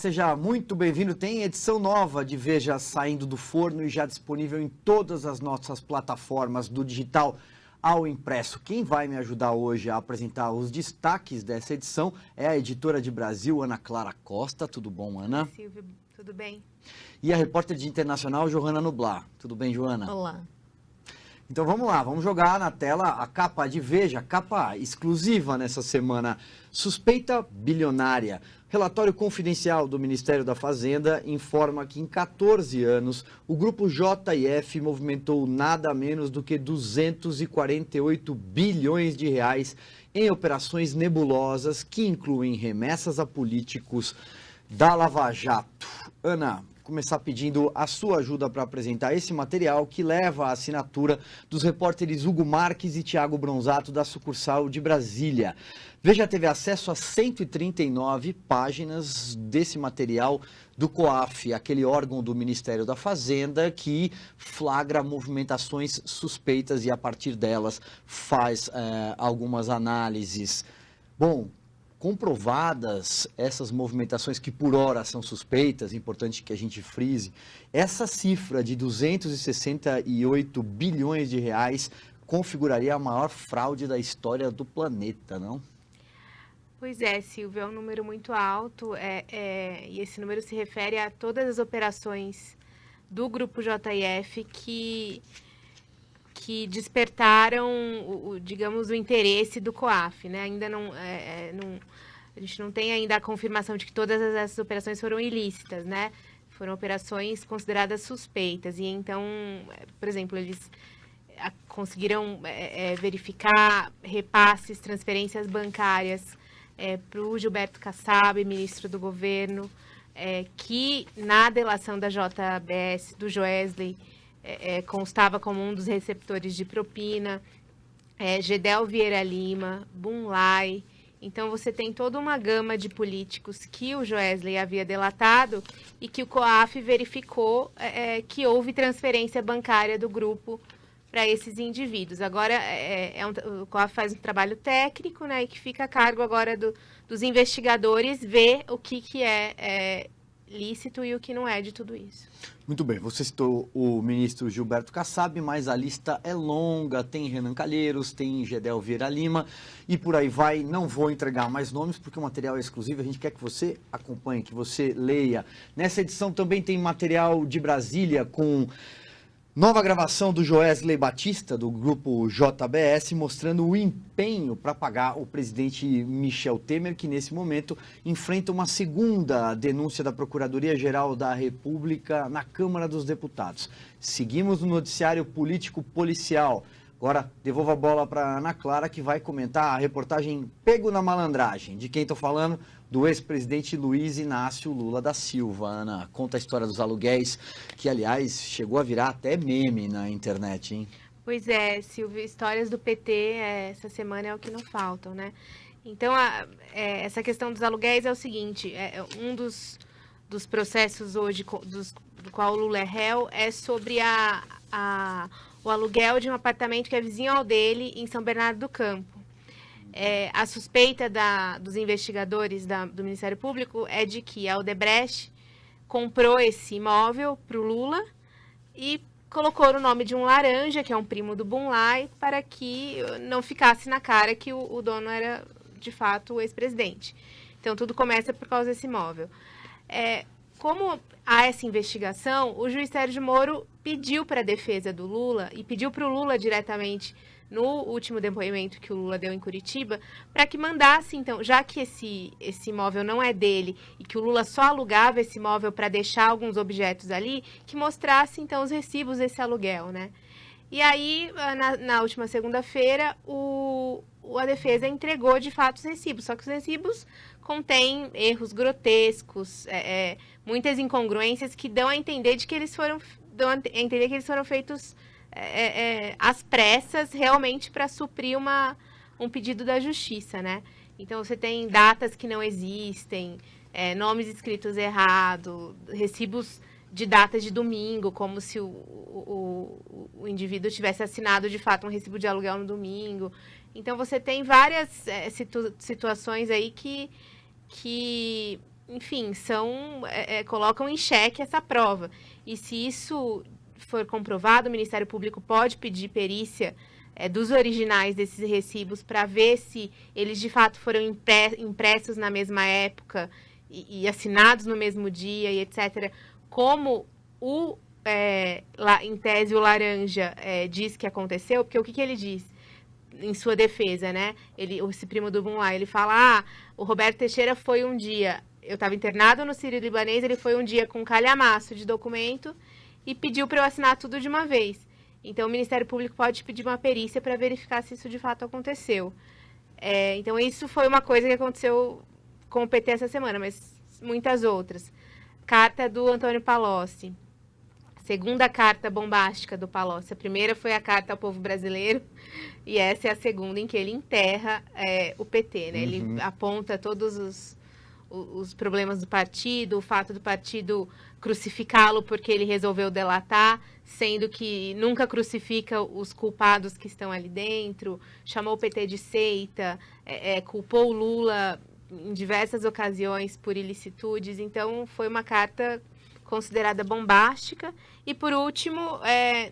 seja muito bem-vindo. Tem edição nova de Veja saindo do forno e já disponível em todas as nossas plataformas, do digital ao impresso. Quem vai me ajudar hoje a apresentar os destaques dessa edição é a editora de Brasil, Ana Clara Costa. Tudo bom, Ana? Oi, Silvio, tudo bem? E a repórter de internacional, Johanna Nublar. Tudo bem, Johanna? Olá. Então vamos lá, vamos jogar na tela a capa de Veja, capa exclusiva nessa semana. Suspeita bilionária. Relatório confidencial do Ministério da Fazenda informa que em 14 anos o grupo JF movimentou nada menos do que 248 bilhões de reais em operações nebulosas que incluem remessas a políticos da Lava Jato. Ana, começar pedindo a sua ajuda para apresentar esse material que leva a assinatura dos repórteres Hugo Marques e Tiago Bronzato da sucursal de Brasília. Veja, teve acesso a 139 páginas desse material do COAF, aquele órgão do Ministério da Fazenda que flagra movimentações suspeitas e a partir delas faz algumas análises. Bom, comprovadas essas movimentações que por hora são suspeitas, importante que a gente frise, essa cifra de 268 bilhões de reais configuraria a maior fraude da história do planeta, não? Pois é, Silvio, é um número muito alto e esse número se refere a todas as operações do Grupo JF que despertaram, digamos, o interesse do COAF, né? Ainda a gente não tem ainda a confirmação de que todas essas operações foram ilícitas, né? Foram operações consideradas suspeitas. E então, por exemplo, eles conseguiram verificar repasses, transferências bancárias para o Gilberto Kassab, ministro do governo, que na delação da JBS, do Joesley, constava como um dos receptores de propina, Gedel Vieira Lima, Bunlai. Então, você tem toda uma gama de políticos que o Joesley havia delatado e que o COAF verificou que houve transferência bancária do grupo para esses indivíduos. Agora, o COAF faz um trabalho técnico, né, e que fica a cargo agora dos investigadores ver o que é lícito e o que não é de tudo isso. Muito bem, você citou o ministro Gilberto Kassab, mas a lista é longa, tem Renan Calheiros, tem Gedel Vieira Lima e por aí vai. Não vou entregar mais nomes porque o material é exclusivo, a gente quer que você acompanhe, que você leia. Nessa edição também tem material de Brasília com nova gravação do Joesley Batista, do grupo JBS, mostrando o empenho para pagar o presidente Michel Temer, que nesse momento enfrenta uma segunda denúncia da Procuradoria-Geral da República na Câmara dos Deputados. Seguimos no noticiário político-policial. Agora, devolvo a bola para Ana Clara, que vai comentar a reportagem Pego na Malandragem. De quem estou falando? Do ex-presidente Luiz Inácio Lula da Silva. Ana, conta a história dos aluguéis, que, aliás, chegou a virar até meme na internet, hein? Pois é, Silvio, histórias do PT essa semana é o que não faltam, né? Então, essa questão dos aluguéis é o seguinte, um dos processos hoje do qual o Lula é réu é sobre o aluguel de um apartamento que é vizinho ao dele em São Bernardo do Campo. A suspeita dos investigadores do Ministério Público é de que a Odebrecht comprou esse imóvel para o Lula e colocou o nome de um laranja, que é um primo do Bunlai, para que não ficasse na cara que o dono era, de fato, o ex-presidente. Então, tudo começa por causa desse imóvel. Como há essa investigação, o juiz Sérgio Moro pediu para a defesa do Lula e pediu para o Lula diretamente no último depoimento que o Lula deu em Curitiba, para que mandasse, então, já que esse imóvel não é dele e que o Lula só alugava esse imóvel para deixar alguns objetos ali, que mostrasse, então, os recibos desse aluguel, né? E aí, na última segunda-feira, a defesa entregou, de fato, os recibos, só que os recibos contêm erros grotescos, muitas incongruências que dão a entender que eles foram feitos às pressas, realmente para suprir um pedido da justiça, né? Então, você tem datas que não existem, nomes escritos errados, recibos de datas de domingo, como se o indivíduo tivesse assinado, de fato, um recibo de aluguel no domingo. Então, você tem várias situações aí que enfim, colocam em xeque essa prova. E se isso for comprovado, o Ministério Público pode pedir perícia dos originais desses recibos para ver se eles de fato foram impressos na mesma época e assinados no mesmo dia e etc. Como em tese o Laranja diz que aconteceu, porque o que ele diz em sua defesa, né? Esse primo do Bunlai, ele fala, o Roberto Teixeira foi um dia, eu estava internado no Sírio-Libanês, ele foi um dia com um calhamaço de documento e pediu para eu assinar tudo de uma vez. Então, o Ministério Público pode pedir uma perícia para verificar se isso de fato aconteceu. Então, isso foi uma coisa que aconteceu com o PT essa semana, mas muitas outras. Carta do Antônio Palocci. Segunda carta bombástica do Palocci. A primeira foi a carta ao povo brasileiro e essa é a segunda em que ele enterra o PT, né? Ele aponta todos os problemas do partido, o fato do partido crucificá-lo porque ele resolveu delatar, sendo que nunca crucifica os culpados que estão ali dentro, chamou o PT de seita, culpou o Lula em diversas ocasiões por ilicitudes. Então, foi uma carta considerada bombástica. E, por último,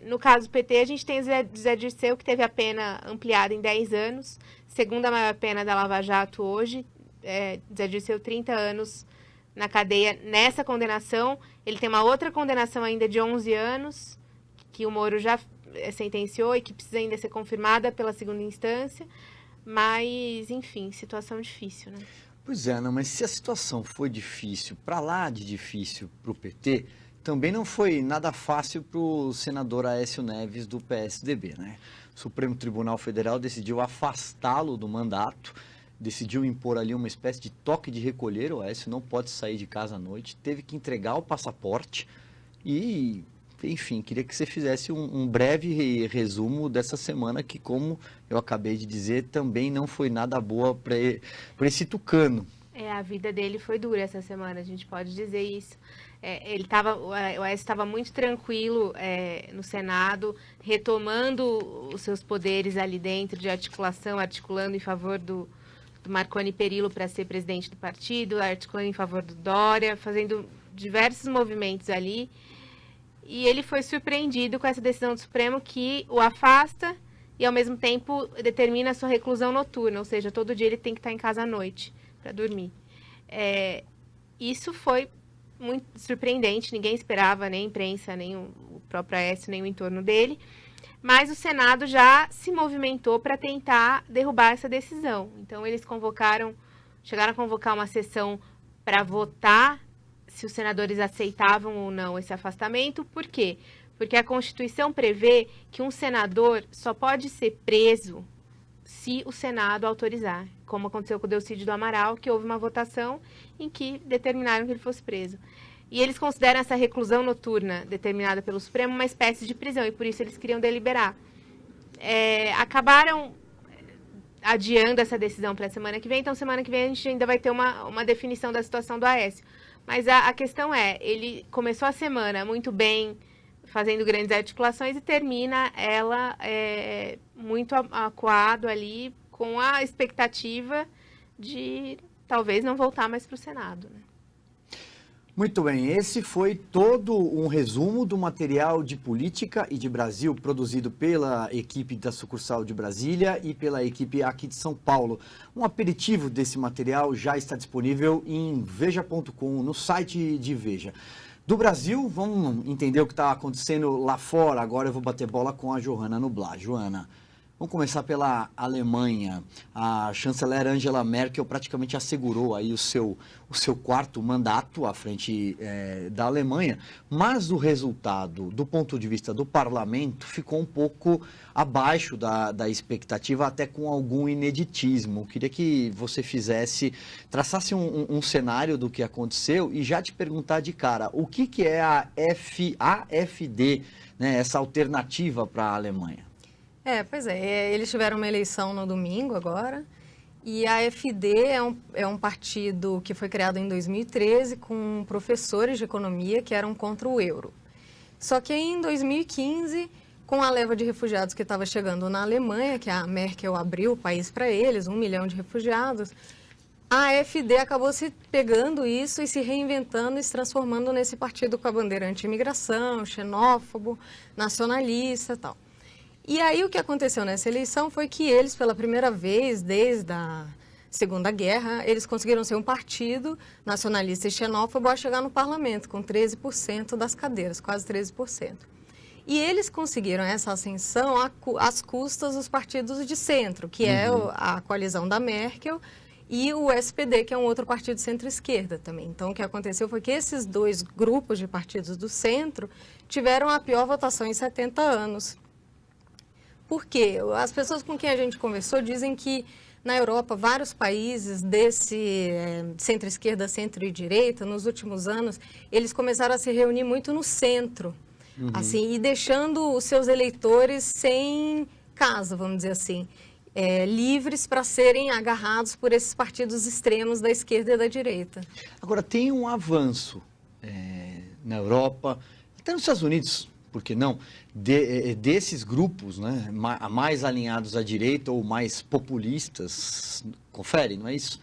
no caso do PT, a gente tem o Zé Dirceu, que teve a pena ampliada em 10 anos, segunda maior pena da Lava Jato hoje. Zé Dirceu, 30 anos na cadeia nessa condenação. Ele tem uma outra condenação ainda de 11 anos, que o Moro já sentenciou e que precisa ainda ser confirmada pela segunda instância. Mas, enfim, situação difícil, né? Pois é, não, mas se a situação foi difícil, para lá de difícil para o PT, também não foi nada fácil para o senador Aécio Neves do PSDB, né? O Supremo Tribunal Federal decidiu afastá-lo do mandato, decidiu impor ali uma espécie de toque de recolher. O Aécio não pode sair de casa à noite, teve que entregar o passaporte e, enfim, queria que você fizesse um breve resumo dessa semana que, como eu acabei de dizer, também não foi nada boa para esse tucano. A vida dele foi dura essa semana, a gente pode dizer isso. O Aécio estava muito tranquilo no Senado, retomando os seus poderes ali dentro de articulação, articulando em favor do Marconi Perillo para ser presidente do partido, articulando em favor do Dória, fazendo diversos movimentos ali. E ele foi surpreendido com essa decisão do Supremo que o afasta e, ao mesmo tempo, determina a sua reclusão noturna, ou seja, todo dia ele tem que estar em casa à noite para dormir. Isso foi muito surpreendente, ninguém esperava, nem a imprensa, nem o próprio Aécio, nem o entorno dele. Mas o Senado já se movimentou para tentar derrubar essa decisão. Então, eles chegaram a convocar uma sessão para votar se os senadores aceitavam ou não esse afastamento. Por quê? Porque a Constituição prevê que um senador só pode ser preso se o Senado autorizar, como aconteceu com o Delcídio do Amaral, que houve uma votação em que determinaram que ele fosse preso. E eles consideram essa reclusão noturna determinada pelo Supremo uma espécie de prisão, e por isso eles queriam deliberar. Acabaram adiando essa decisão para a semana que vem, então semana que vem a gente ainda vai ter uma definição da situação do Aécio. Mas a questão ele começou a semana muito bem, fazendo grandes articulações, e termina ela muito acuado ali, com a expectativa de talvez não voltar mais para o Senado, né? Muito bem, esse foi todo um resumo do material de política e de Brasil produzido pela equipe da sucursal de Brasília e pela equipe aqui de São Paulo. Um aperitivo desse material já está disponível em veja.com, no site de Veja. Do Brasil, vamos entender o que está acontecendo lá fora. Agora eu vou bater bola com a Johanna Nublar. Johanna, vamos começar pela Alemanha. A chanceler Angela Merkel praticamente assegurou aí o seu quarto mandato à frente da Alemanha, mas o resultado, do ponto de vista do parlamento, ficou um pouco abaixo da expectativa, até com algum ineditismo. Queria que você traçasse um cenário do que aconteceu e já te perguntar de cara, o que é a AfD, né, essa alternativa para a Alemanha? Pois é, eles tiveram uma eleição no domingo agora, e a AfD é um partido que foi criado em 2013 com professores de economia que eram contra o euro. Só que em 2015, com a leva de refugiados que estava chegando na Alemanha, que a Merkel abriu o país para eles, 1 milhão de refugiados, a AfD acabou se pegando isso e se reinventando e se transformando nesse partido com a bandeira anti-imigração, xenófobo, nacionalista e tal. E aí o que aconteceu nessa eleição foi que eles, pela primeira vez desde a Segunda Guerra, eles conseguiram ser um partido nacionalista e xenófobo a chegar no parlamento, com 13% das cadeiras, quase 13%. E eles conseguiram essa ascensão às custas dos partidos de centro, que é a coalizão da Merkel e o SPD, que é um outro partido centro-esquerda também. Então, o que aconteceu foi que esses dois grupos de partidos do centro tiveram a pior votação em 70 anos. Por quê? As pessoas com quem a gente conversou dizem que na Europa, vários países desse centro-esquerda, centro-direita, nos últimos anos, eles começaram a se reunir muito no centro, assim, e deixando os seus eleitores sem casa, vamos dizer assim, livres para serem agarrados por esses partidos extremos da esquerda e da direita. Agora, tem um avanço na Europa, até nos Estados Unidos, por que não, desses grupos, né, mais alinhados à direita ou mais populistas, confere, não é isso?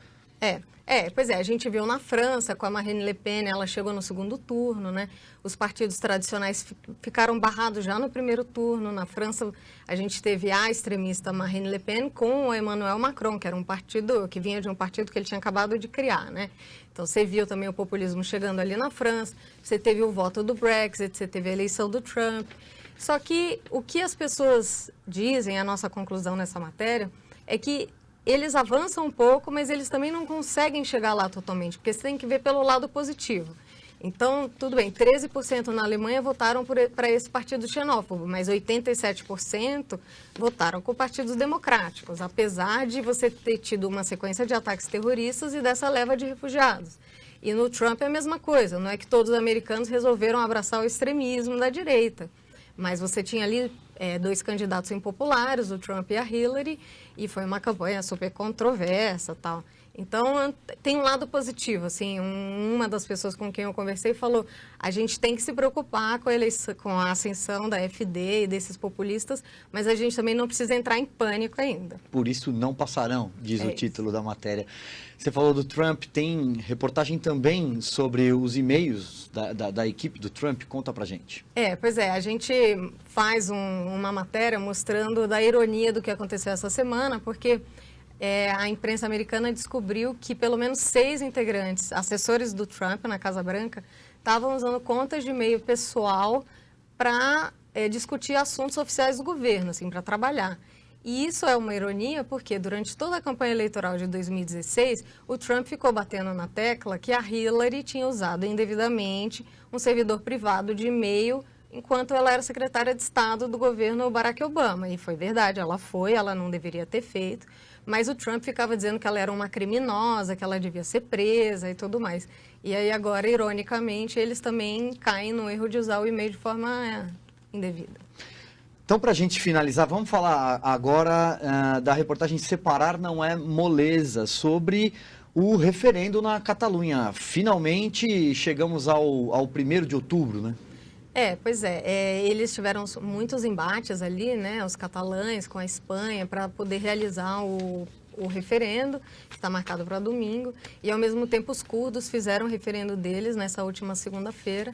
Pois é, a gente viu na França com a Marine Le Pen, ela chegou no segundo turno, né? Os partidos tradicionais ficaram barrados já no primeiro turno. Na França, a gente teve a extremista Marine Le Pen com o Emmanuel Macron, que era um partido que vinha de um partido que ele tinha acabado de criar, né? Então, você viu também o populismo chegando ali na França, você teve o voto do Brexit, você teve a eleição do Trump. Só que o que as pessoas dizem, a nossa conclusão nessa matéria, é que eles avançam um pouco, mas eles também não conseguem chegar lá totalmente, porque você tem que ver pelo lado positivo. Então, tudo bem, 13% na Alemanha votaram para esse partido xenófobo, mas 87% votaram com partidos democráticos, apesar de você ter tido uma sequência de ataques terroristas e dessa leva de refugiados. E no Trump é a mesma coisa, não é que todos os americanos resolveram abraçar o extremismo da direita, mas você tinha ali dois candidatos impopulares, o Trump e a Hillary, e foi uma campanha super controversa e tal. Então, tem um lado positivo, assim, uma das pessoas com quem eu conversei falou, a gente tem que se preocupar com a ascensão da AfD e desses populistas, mas a gente também não precisa entrar em pânico ainda. Por isso não passarão, diz o título da matéria. Você falou do Trump, tem reportagem também sobre os e-mails da equipe do Trump, conta pra gente. Pois é, a gente faz uma matéria mostrando da ironia do que aconteceu essa semana, porque a imprensa americana descobriu que pelo menos 6 integrantes, assessores do Trump na Casa Branca, estavam usando contas de e-mail pessoal para discutir assuntos oficiais do governo, assim, para trabalhar. E isso é uma ironia porque durante toda a campanha eleitoral de 2016, o Trump ficou batendo na tecla que a Hillary tinha usado indevidamente um servidor privado de e-mail enquanto ela era secretária de Estado do governo Barack Obama. E foi verdade, ela não deveria ter feito. Mas o Trump ficava dizendo que ela era uma criminosa, que ela devia ser presa e tudo mais. E aí agora, ironicamente, eles também caem no erro de usar o e-mail de forma indevida. Então, para a gente finalizar, vamos falar agora da reportagem Separar Não É Moleza, sobre o referendo na Catalunha. Finalmente chegamos ao 1º de outubro, né? Pois é. Eles tiveram muitos embates ali, né, os catalães com a Espanha, para poder realizar o referendo, que está marcado para domingo, e ao mesmo tempo os curdos fizeram o referendo deles nessa última segunda-feira.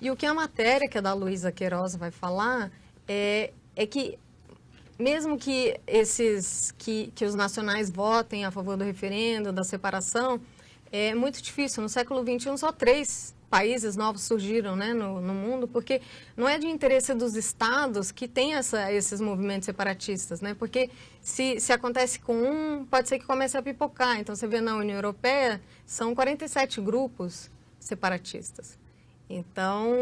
E o que a matéria, que é da Luísa Queiroz, vai falar, é que mesmo que que os nacionais votem a favor do referendo, da separação, é muito difícil. No século XXI, só 3 países novos surgiram, né, no mundo, porque não é de interesse dos estados que tem esses movimentos separatistas, né? Porque se acontece com um, pode ser que comece a pipocar. Então, você vê na União Europeia, são 47 grupos separatistas. Então,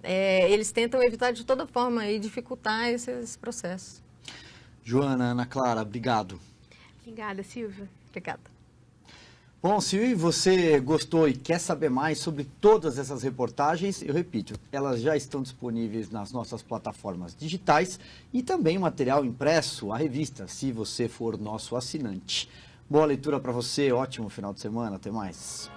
eles tentam evitar de toda forma e dificultar esses processos. Joana, Ana Clara, obrigado. Obrigada, Silvia. Obrigada. Bom, se você gostou e quer saber mais sobre todas essas reportagens, eu repito, elas já estão disponíveis nas nossas plataformas digitais e também material impresso, a revista, se você for nosso assinante. Boa leitura para você, ótimo final de semana, até mais.